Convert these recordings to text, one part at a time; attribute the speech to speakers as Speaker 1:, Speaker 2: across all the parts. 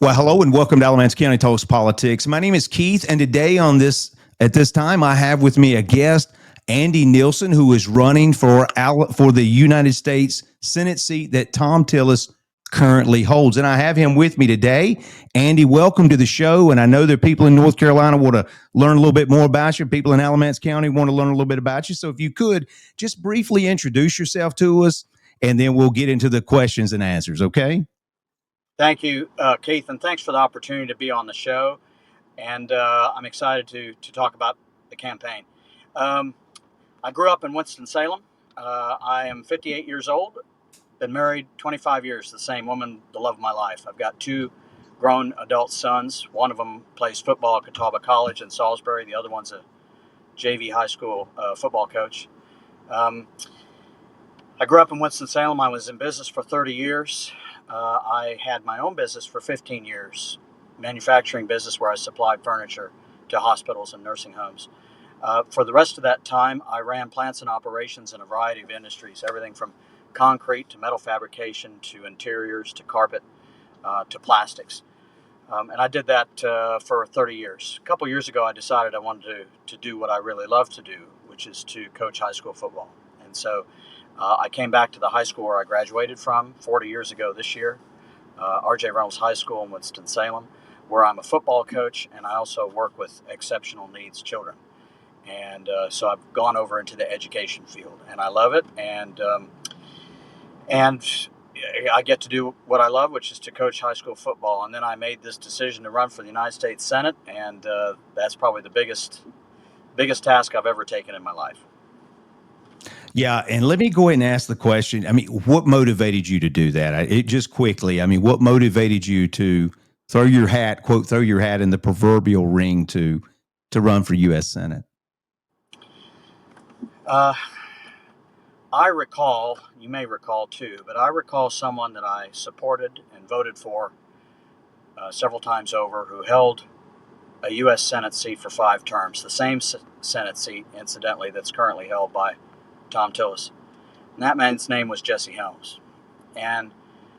Speaker 1: Well, hello and welcome to Alamance County Talks Politics. My name is Keith, and today at this time I have with me a guest, Andy Nilsson, who is running for the United States Senate seat that Thom Tillis currently holds. And I have him with me today. Andy, welcome to the show. And I know that people in North Carolina want to learn a little bit more about you. People in Alamance County want to learn a little bit about you. So if you could just briefly introduce yourself to us, and then we'll get into the questions and answers, okay?
Speaker 2: Thank you, Keith, and thanks for the opportunity to be on the show. And I'm excited to talk about the campaign. Um, I grew up in Winston-Salem. I am 58 years old, been married 25 years, the same woman, the love of my life. I've got two grown adult sons. One of them plays football at Catawba College in Salisbury. The other one's a JV high school football coach. Um, I grew up in Winston-Salem. I was in business for 30 years. I had my own business for 15 years, manufacturing business where I supplied furniture to hospitals and nursing homes. For the rest of that time, I ran plants and operations in a variety of industries, everything from concrete to metal fabrication to interiors to carpet to plastics. And I did that for 30 years. A couple years ago, I decided I wanted to do what I really love to do, which is to coach high school football. And so I came back to the high school where I graduated from 40 years ago this year, R.J. Reynolds High School in Winston-Salem, where I'm a football coach and I also work with exceptional needs children. And so I've gone over into the education field, and I love it. And I get to do what I love, which is to coach high school football. And then I made this decision to run for the United States Senate, and that's probably the biggest task I've ever taken in my life.
Speaker 1: Yeah, and let me go ahead and ask the question. I mean, what motivated you to do that? Just quickly. I mean, what motivated you to throw your hat, quote, throw your hat in the proverbial ring to run for U.S. Senate?
Speaker 2: Uh, I recall, you may recall too, but I recall someone that I supported and voted for several times over who held a U.S. Senate seat for 5 terms, the same Senate seat, incidentally, that's currently held by Thom Tillis. And that man's name was Jesse Helms. And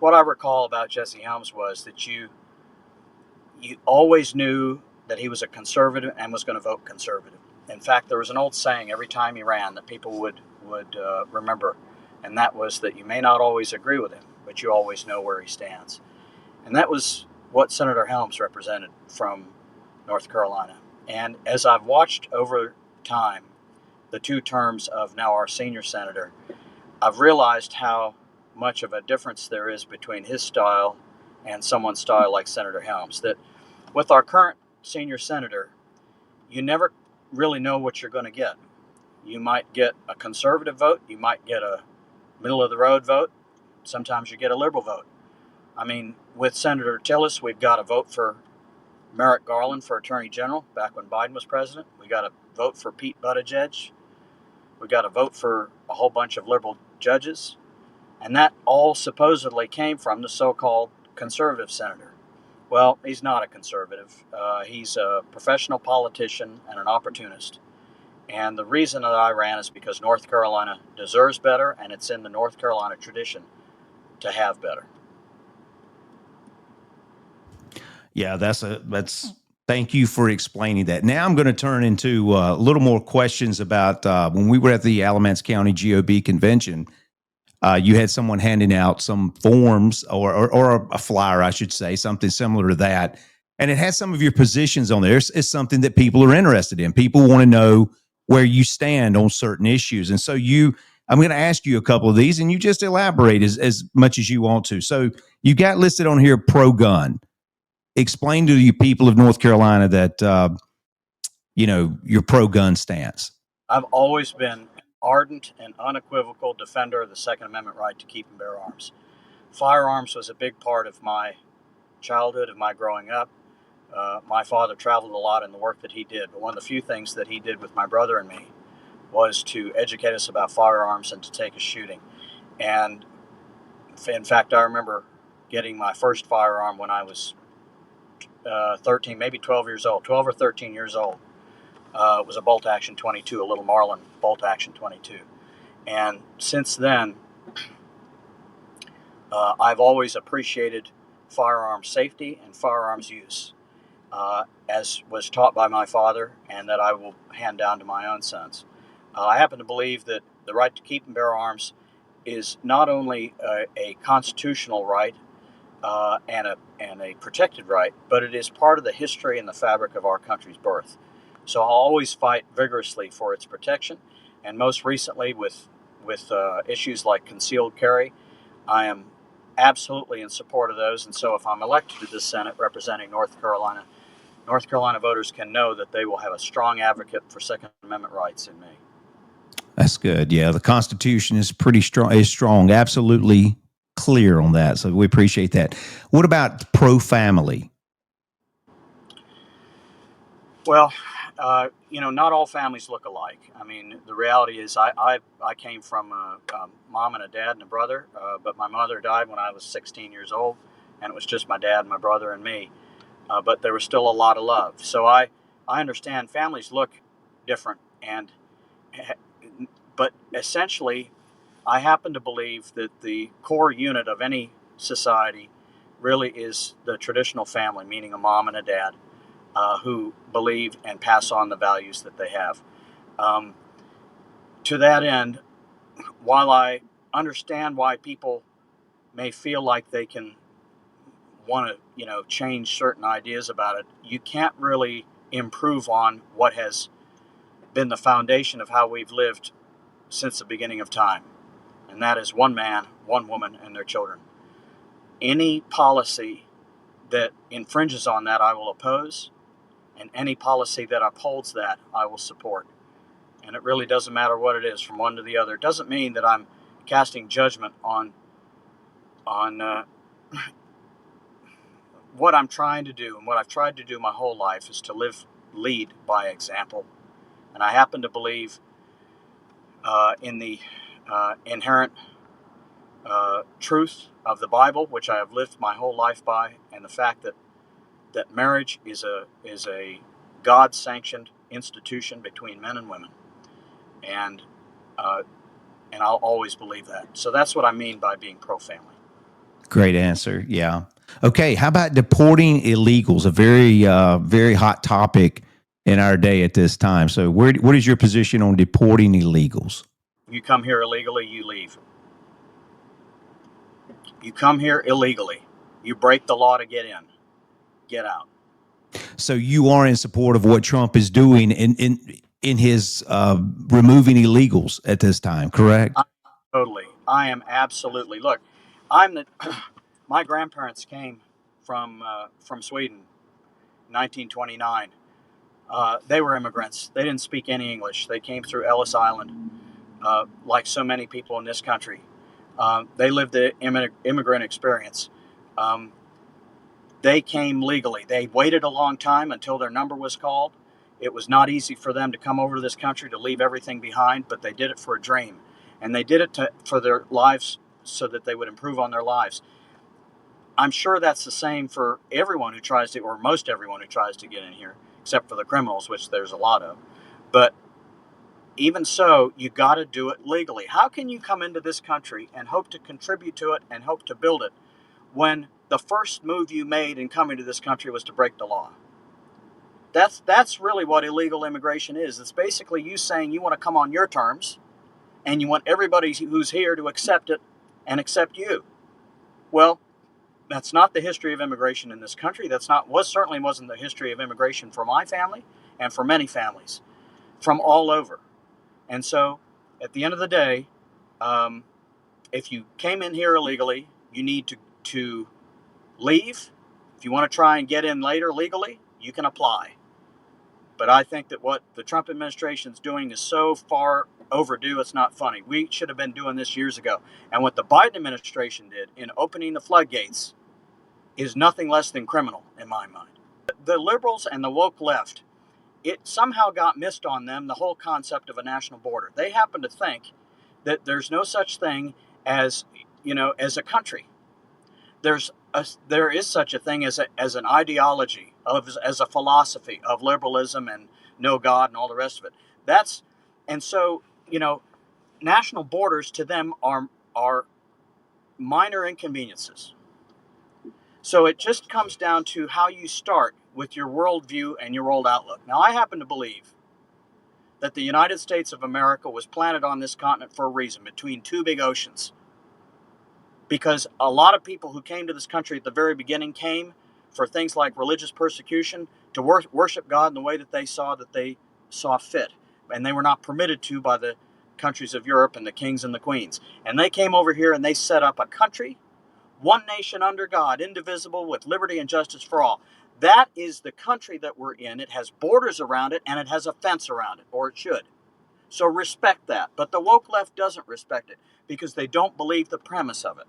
Speaker 2: what I recall about Jesse Helms was that you always knew that he was a conservative and was going to vote conservative. In fact, there was an old saying every time he ran that people would remember, and that was that you may not always agree with him, but you always know where he stands. And that was what Senator Helms represented from North Carolina. And as I've watched over time the 2 terms of now our senior senator, I've realized how much of a difference there is between his style and someone's style like Senator Helms. That with our current senior senator, you never really know what you're going to get. You might get a conservative vote, you might get a middle of the road vote, sometimes you get a liberal vote. I mean, with Senator Tillis, we've got a vote for Merrick Garland for Attorney General back when Biden was president. We got a vote for Pete Buttigieg. We got a vote for a whole bunch of liberal judges. And that all supposedly came from the so-called conservative senator. Well, he's not a conservative. He's a professional politician and an opportunist. And the reason that I ran is because North Carolina deserves better, and it's in the North Carolina tradition to have better.
Speaker 1: Yeah, thank you for explaining that. Now I'm going to turn into a little more questions about when we were at the Alamance County GOB convention. You had someone handing out some forms or a flyer, I should say, something similar to that. And it has some of your positions on there. It's something that people are interested in. People want to know where you stand on certain issues. And so I'm going to ask you a couple of these, and you just elaborate as much as you want to. So you got listed on here pro-gun. Explain to you people of North Carolina that, your pro-gun stance.
Speaker 2: I've always been an ardent and unequivocal defender of the Second Amendment right to keep and bear arms. Firearms was a big part of my childhood, of my growing up. My father traveled a lot in the work that he did, but one of the few things that he did with my brother and me was to educate us about firearms and to take us shooting. And in fact, I remember getting my first firearm when I was 13, maybe 12 years old, 12 or 13 years old. It was a bolt action 22, a little Marlin bolt action 22. And since then, I've always appreciated firearm safety and firearms use, as was taught by my father, and that I will hand down to my own sons. I happen to believe that the right to keep and bear arms is not only a constitutional right, and a protected right, but it is part of the history and the fabric of our country's birth. So I'll always fight vigorously for its protection, and most recently with issues like concealed carry, I am absolutely in support of those. And so if I'm elected to the Senate representing North Carolina, North Carolina voters can know that they will have a strong advocate for Second Amendment rights in me.
Speaker 1: That's good. Yeah, the Constitution is pretty strong. Is strong. Absolutely clear on that. So we appreciate that. What about pro-family?
Speaker 2: Well, not all families look alike. I mean, the reality is, I came from a mom and a dad and a brother, but my mother died when I was 16 years old, and it was just my dad, my brother, and me. But there was still a lot of love. So I understand families look different, but essentially, I happen to believe that the core unit of any society really is the traditional family, meaning a mom and a dad, who believe and pass on the values that they have. Um, to that end, while I understand why people may feel like they can want to, change certain ideas about it, you can't really improve on what has been the foundation of how we've lived since the beginning of time, and that is one man, one woman, and their children. Any policy that infringes on that, I will oppose, and any policy that upholds that, I will support. And it really doesn't matter what it is, from one to the other. It doesn't mean that I'm casting judgment on what I'm trying to do, and what I've tried to do my whole life is to lead by example. And I happen to believe in the inherent truth of the Bible, which I have lived my whole life by, and the fact that marriage is a God-sanctioned institution between men and women, and uh, and I'll always believe that. So that's what I mean by being pro-family.
Speaker 1: Great answer. Yeah. Okay. How about deporting illegals? A very hot topic in our day at this time. So, what is your position on deporting illegals?
Speaker 2: You come here illegally, you leave. You come here illegally, you break the law to get in, get out.
Speaker 1: So, you are in support of what Trump is doing in his removing illegals at this time, correct?
Speaker 2: Totally. I am absolutely. Look, I'm the. My grandparents came from Sweden, 1929. They were immigrants. They didn't speak any English. They came through Ellis Island, like so many people in this country. They lived the immigrant experience. Um, they came legally. They waited a long time until their number was called. It was not easy for them to come over to this country, to leave everything behind, but they did it for a dream. And they did it for their lives, so that they would improve on their lives. I'm sure that's the same for everyone who tries to, or most everyone who tries to get in here, except for the criminals, which there's a lot of. But even so, you got to do it legally. How can you come into this country and hope to contribute to it and hope to build it when the first move you made in coming to this country was to break the law? That's really what illegal immigration is. It's basically you saying you want to come on your terms, and you want everybody who's here to accept it and accept you. Well, that's not the history of immigration in this country. Certainly wasn't the history of immigration for my family and for many families from all over. And so, at the end of the day, um, if you came in here illegally, you need to leave. If you want to try and get in later legally, you can apply. But I think that what the Trump administration is doing is so far overdue, it's not funny. We should have been doing this years ago. And what the Biden administration did in opening the floodgates is nothing less than criminal in my mind. The liberals and the woke left, it somehow got missed on them, the whole concept of a national border. They happen to think that there's no such thing as, as a country. There is such a thing as an ideology, as a philosophy of liberalism and no God and all the rest of it. And so, national borders to them are minor inconveniences. So it just comes down to how you start with your worldview and your world outlook. Now, I happen to believe that the United States of America was planted on this continent for a reason, between two big oceans. Because a lot of people who came to this country at the very beginning came for things like religious persecution, to worship God in the way that they saw fit. And they were not permitted to by the countries of Europe and the kings and the queens. And they came over here and they set up a country, one nation under God, indivisible, with liberty and justice for all. That is the country that we're in. It has borders around it and it has a fence around it, or it should. So respect that. But the woke left doesn't respect it because they don't believe the premise of it.